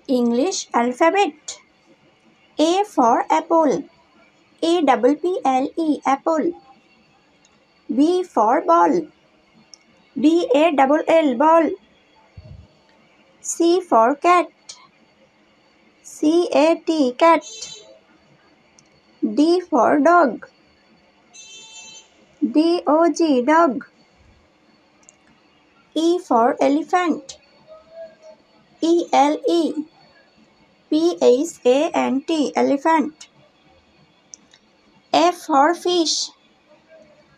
English alphabet. A for apple. APPLE apple. B for ball. BALL ball. C for cat. CAT cat. D for dog. DOG dog. E for elephant. ELEPHANT elephant. F for fish.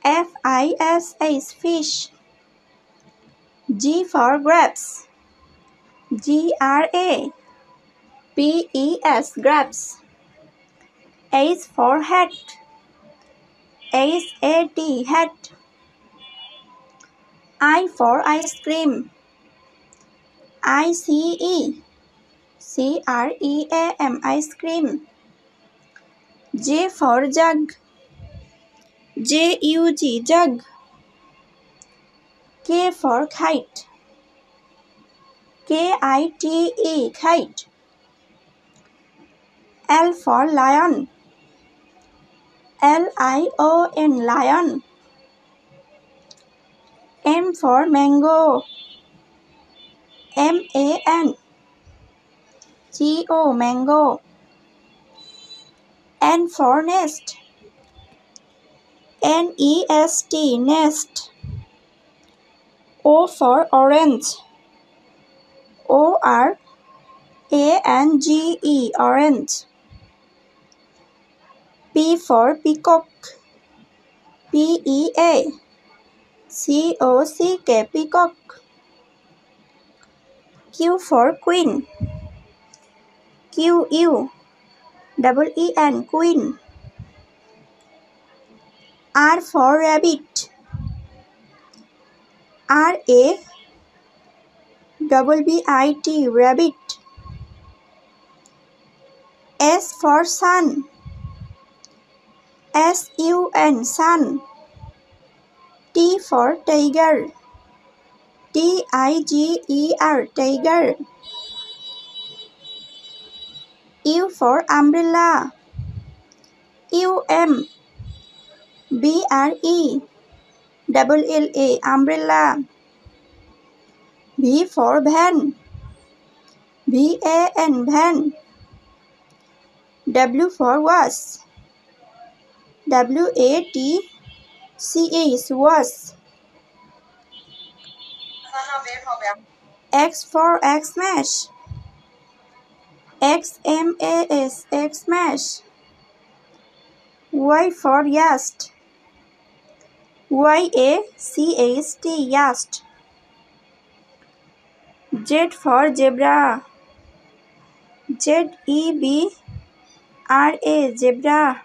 FISH fish. G for grapes. GRAPES grapes. H for hat. HAT hat. I for ice cream. ICECREAM ice cream. J for jug. JUG jug. K for kite. KITE kite. L for lion. LION lion. M for mango. MANGO mango. N for nest. NEST nest. O for orange. ORANGE orange. P for peacock. PEACOCK peacock. Q for queen. QUEEN queen. R for rabbit. RABBIT rabbit. S for sun. SUN sun. T for tiger. TIGER tiger. U for umbrella. UMBRELLA umbrella. V for van. VAN van. W for was. WATCH was. X for Xmas. XMAS Xmas. Y for yacht. YACHT yacht. Z for zebra. ZEBRA zebra.